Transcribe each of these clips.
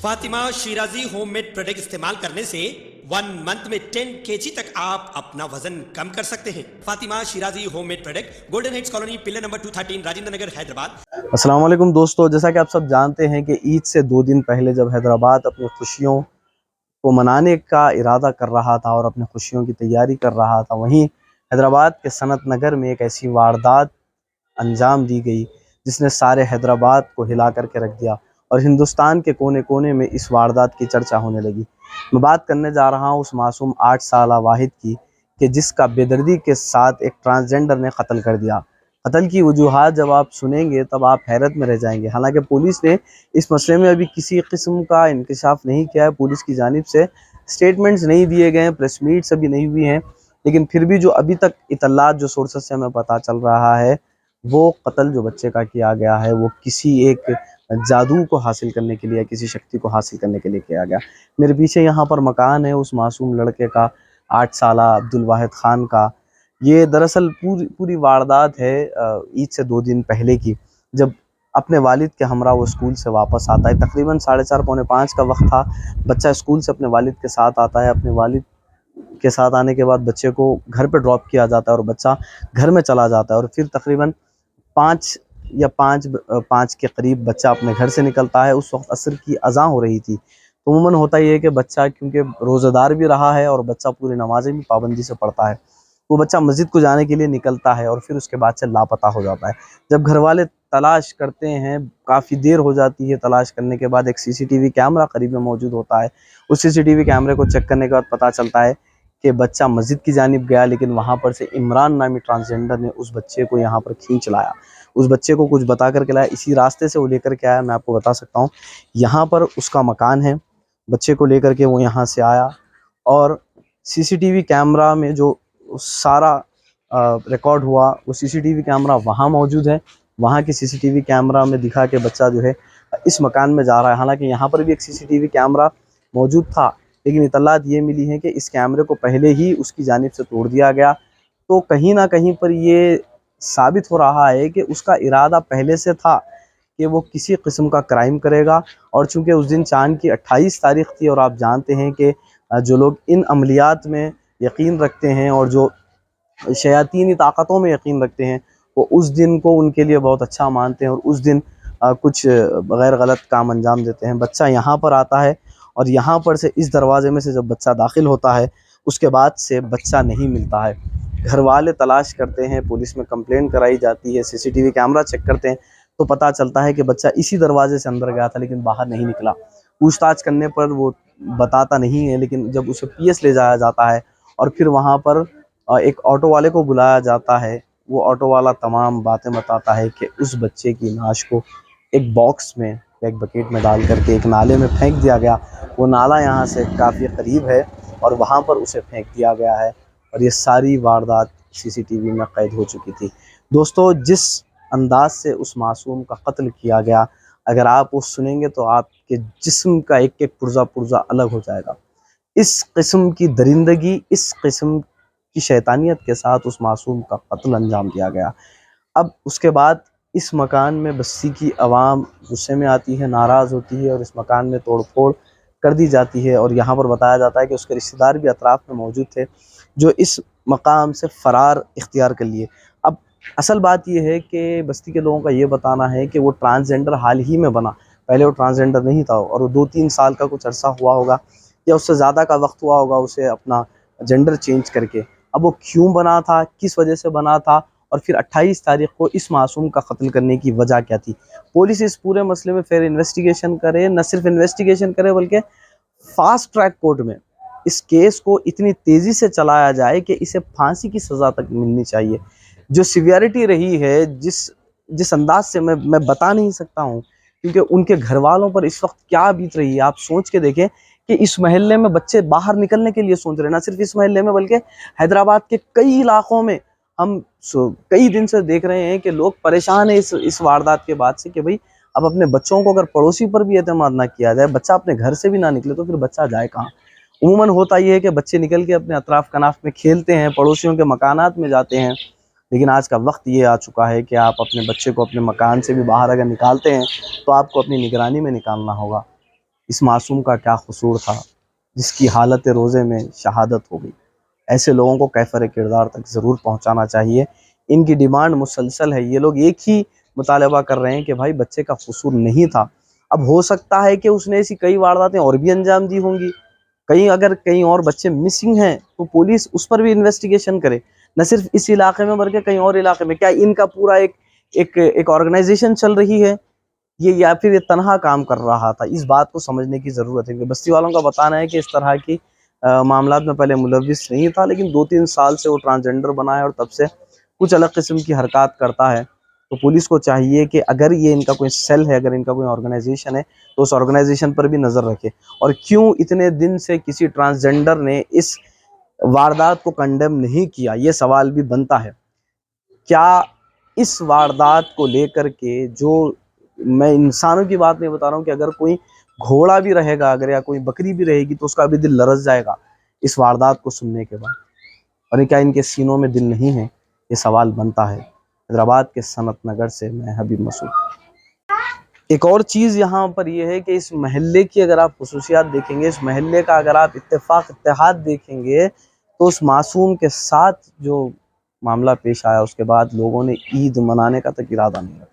Fatima Shirazi homemade product इस्तेमाल करने से 1 मंथ में 10 kg तक आप अपना वजन कम कर सकते हैं। Fatima Shirazi homemade product, golden heights colony, pillar number 213, Rajendra Nagar, Hyderabad. अस्सलाम वालेकुम दोस्तों, जैसा कि आप सब जानते हैं कि ईद से 2 दिन पहले जब हैदराबाद अपनी खुशियों को मनाने का इरादा कर रहा था और अपनी खुशियों की तैयारी कर रहा था, वहीं हैदराबाद के सनत नगर में एक ऐसी वारदात अंजाम दी गई जिसने सारे हैदराबाद को हिला करके रख दिया और हिंदुस्तान के कोने कोने में इस वारदात की चर्चा होने लगी। मैं बात करने जा रहा हूँ उस मासूम 8 साला वाहिद की कि जिसका बेदर्दी के साथ एक ट्रांसजेंडर ने कत्ल कर दिया। कत्ल की वजूहात जब आप सुनेंगे तब आप हैरत में रह जाएंगे। हालांकि पुलिस ने इस मसले में अभी किसी किस्म का इंकशाफ नहीं किया है, पुलिस की जानिब से स्टेटमेंट्स नहीं दिए गए हैं, प्रेस मीट्स अभी नहीं हुई हैं, लेकिन फिर भी जो अभी तक इतलात जो सोर्सेस से हमें पता चल रहा है, वो कत्ल जो बच्चे का किया गया है वो किसी एक जादू को हासिल करने के लिए, किसी शक्ति को हासिल करने के लिए किया गया। मेरे पीछे यहाँ पर मकान है उस मासूम लड़के का, 8 साला अब्दुल वाहिद खान का। ये दरअसल पूरी वारदात है ईद से 2 दिन पहले की, जब अपने वालिद के हमरा वो स्कूल से वापस आता है। तकरीबन 4:30 पौने 5 का वक्त था। बच्चा स्कूल से अपने वालिद के साथ आता है। अपने वालिद के साथ आने के बाद बच्चे को घर पे ड्रॉप किया जाता है और बच्चा घर में चला जाता है और फिर तकरीबन 5 के करीब बच्चा अपने घर से निकलता है। उस वक्त असर की अज़ान हो रही थी। तो उमूमन होता ये है कि बच्चा क्योंकि रोज़ेदार भी रहा है और बच्चा पूरी नमाज़ें भी पाबंदी से पढ़ता है, वो बच्चा मस्जिद को जाने के लिए निकलता है और फिर उसके बाद से लापता हो जाता है। जब घर वाले तलाश करते हैं, काफ़ी देर हो जाती है। तलाश करने के बाद एक सीसीटीवी कैमरा करीब में मौजूद होता है। उस सीसीटीवी कैमरे को चेक करने के बाद पता चलता है कि बच्चा मस्जिद की जानिब गया, लेकिन वहाँ पर से इमरान नामी ट्रांसजेंडर ने उस बच्चे को यहाँ पर खींच लाया। उस बच्चे को कुछ बता कर के लाया, इसी रास्ते से वो लेकर के आया। मैं आपको बता सकता हूँ, यहाँ पर उसका मकान है। बच्चे को लेकर के वो यहाँ से आया और सीसीटीवी कैमरा में जो सारा रिकॉर्ड हुआ, वो सीसीटीवी कैमरा वहाँ मौजूद है। वहाँ की सीसीटीवी कैमरा में दिखा के बच्चा जो है इस मकान में जा रहा है। हालांकि यहाँ पर भी एक सीसीटीवी कैमरा मौजूद था, लेकिन इतलात ये मिली है कि इस कैमरे को पहले ही उसकी जानिब से तोड़ दिया गया। तो कहीं ना कहीं पर ये साबित हो रहा है कि उसका इरादा पहले से था कि वो किसी किस्म का क्राइम करेगा। और चूंकि उस दिन चांद की 28 तारीख थी और आप जानते हैं कि जो लोग इन अमलियात में यकीन रखते हैं और जो शयातीनी ताकतों में यकीन रखते हैं, वो उस दिन को उनके लिए बहुत अच्छा मानते हैं और उस दिन कुछ गैर गलत काम अंजाम देते हैं। बच्चा यहाँ पर आता है और यहाँ पर से इस दरवाजे में से जब बच्चा दाखिल होता है, उसके बाद से बच्चा नहीं मिलता है। घर वाले तलाश करते हैं, पुलिस में कंप्लेंट कराई जाती है, सीसीटीवी कैमरा चेक करते हैं, तो पता चलता है कि बच्चा इसी दरवाजे से अंदर गया था लेकिन बाहर नहीं निकला। पूछताछ करने पर वो बताता नहीं है, लेकिन जब उसे पीएस ले जाया जाता है और फिर वहाँ पर एक ऑटो वाले को बुलाया जाता है, वो ऑटो वाला तमाम बातें बताता है कि उस बच्चे की लाश को एक बॉक्स में, एक बकेट में डाल करके एक नाले में फेंक दिया गया। वो नाला यहाँ से काफ़ी करीब है और वहाँ पर उसे फेंक दिया गया है और ये सारी वारदात सीसीटीवी में कैद हो चुकी थी। दोस्तों, जिस अंदाज से उस मासूम का कत्ल किया गया, अगर आप वो सुनेंगे तो आपके जिस्म का एक एक पुर्जा पुर्जा अलग हो जाएगा। इस किस्म की दरिंदगी, इस किस्म की शैतानियत के साथ उस मासूम का कत्ल अंजाम दिया गया। अब उसके बाद इस मकान में बस्ती की आवाम गुस्से में आती है, नाराज़ होती है और इस मकान में तोड़ फोड़ कर दी जाती है। और यहाँ पर बताया जाता है कि उसके रिश्तेदार भी अतराफ़ में मौजूद थे जो इस मकाम से फ़रार इख्तियार कर लिए। अब असल बात यह है कि बस्ती के लोगों का ये बताना है कि वो ट्रांसजेंडर हाल ही में बना, पहले वो ट्रांसजेंडर नहीं था और वो 2-3 साल का कुछ अरसा हुआ होगा या उससे ज़्यादा का वक्त हुआ होगा उसे अपना जेंडर चेंज करके। अब वो क्यों बना था, किस वजह से बना था और फिर 28 तारीख को इस मासूम का कत्ल करने की वजह क्या थी। पुलिस इस पूरे मसले में फिर इन्वेस्टिगेशन करे, न सिर्फ इन्वेस्टिगेशन करे बल्कि फास्ट ट्रैक कोर्ट में इस केस को इतनी तेज़ी से चलाया जाए कि इसे फांसी की सज़ा तक मिलनी चाहिए। जो सीवियरिटी रही है, जिस अंदाज से मैं बता नहीं सकता हूँ, क्योंकि उनके घर वालों पर इस वक्त क्या बीत रही है। आप सोच के देखें कि इस मोहल्ले में बच्चे बाहर निकलने के लिए सोच रहे हैं, ना सिर्फ इस मोहल्ले में बल्कि हैदराबाद के कई इलाकों में हम कई दिन से देख रहे हैं कि लोग परेशान हैं इस वारदात के बाद से कि भाई अब अपने बच्चों को अगर पड़ोसी पर भी एतमाद ना किया जाए, बच्चा अपने घर से भी ना निकले, तो फिर बच्चा जाए कहाँ। उमूमन होता ये है कि बच्चे निकल के अपने अतराफ कनाफ में खेलते हैं, पड़ोसियों के मकानात में जाते हैं, लेकिन आज का वक्त ये आ चुका है कि आप अपने बच्चे को अपने मकान से भी बाहर अगर निकालते हैं तो आपको अपनी निगरानी में निकालना होगा। इस मासूम का क्या कसूर था जिसकी हालत रोज़े में शहादत हो गई। ऐसे लोगों को कैफर किरदार तक ज़रूर पहुंचाना चाहिए। इनकी डिमांड मुसलसल है। ये लोग एक ही मुतालबा कर रहे हैं कि भाई बच्चे का कसूर नहीं था। अब हो सकता है कि उसने ऐसी कई वारदातें और भी अंजाम दी होंगी। कहीं अगर कहीं और बच्चे मिसिंग हैं तो पुलिस उस पर भी इन्वेस्टिगेशन करे, न सिर्फ इस इलाके में बल्कि कहीं और इलाके में। क्या इनका पूरा एक ऑर्गेनाइजेशन चल रही है ये, या फिर ये तनहा काम कर रहा था? इस बात को समझने की ज़रूरत है। बस्ती वालों का बताना है कि इस तरह की मामलात में पहले मुलविस नहीं था, लेकिन 2-3 साल से वो ट्रांसजेंडर बना है और तब से कुछ अलग किस्म की हरकत करता है। तो पुलिस को चाहिए कि अगर ये इनका कोई सेल है, अगर इनका कोई ऑर्गेनाइजेशन है, तो उस ऑर्गेनाइजेशन पर भी नज़र रखे। और क्यों इतने दिन से किसी ट्रांसजेंडर ने इस वारदात को कंडेम नहीं किया, ये सवाल भी बनता है। क्या इस वारदात को लेकर के, जो मैं इंसानों की बात नहीं बता रहा हूँ, कि अगर कोई घोड़ा भी रहेगा अगर, या कोई बकरी भी रहेगी, तो उसका भी दिल लरज़ जाएगा इस वारदात को सुनने के बाद। और क्या इनके सीनों में दिल नहीं है? ये सवाल बनता है। हैदराबाद के सनत नगर से मैं हबीब मसूद। एक और चीज़ यहाँ पर यह है कि इस महल्ले की अगर आप खुसूसियात देखेंगे, इस महल्ले का अगर आप इत्तेहाद देखेंगे, तो उस मासूम के साथ जो मामला पेश आया उसके बाद लोगों ने ईद मनाने का तक इरादा नहीं रखा।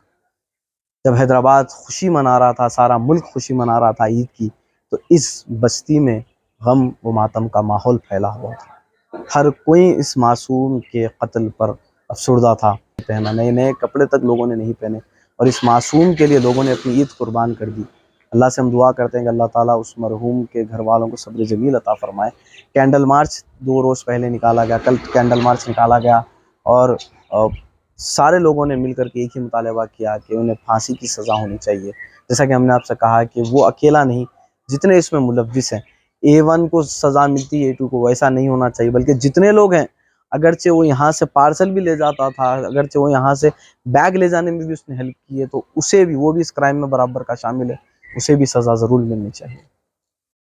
जब हैदराबाद खुशी मना रहा था, सारा मुल्क खुशी मना रहा था ईद की, तो इस बस्ती में गम व मातम का माहौल फैला हुआ था। हर कोई इस मासूम के कत्ल पर अफसुर्दा था। पहना नए नए कपड़े तक लोगों ने नहीं पहने, और इस मासूम के लिए लोगों ने अपनी ईद कुर्बान कर दी। अल्लाह से हम दुआ करते हैं कि अल्लाह ताला उस मरहूम के घर वालों को सब्र जमील अता फरमाए। कैंडल मार्च 2 रोज़ पहले निकाला गया, कल कैंडल मार्च निकाला गया, और सारे लोगों ने मिलकर के एक ही मुतालबा किया कि उन्हें फांसी की सज़ा होनी चाहिए। जैसा कि हमने आपसे कहा कि वो अकेला नहीं, जितने इसमें मुलव्विस हैं, A1 को सज़ा मिलती है, A2 को, वैसा नहीं होना चाहिए। बल्कि जितने लोग हैं, अगरचे वो यहाँ से पार्सल भी ले जाता था, अगरचे वो यहाँ से बैग ले जाने में भी उसने हेल्प की है, तो उसे भी, वो भी इस क्राइम में बराबर का शामिल है, उसे भी सज़ा ज़रूर मिलनी चाहिए।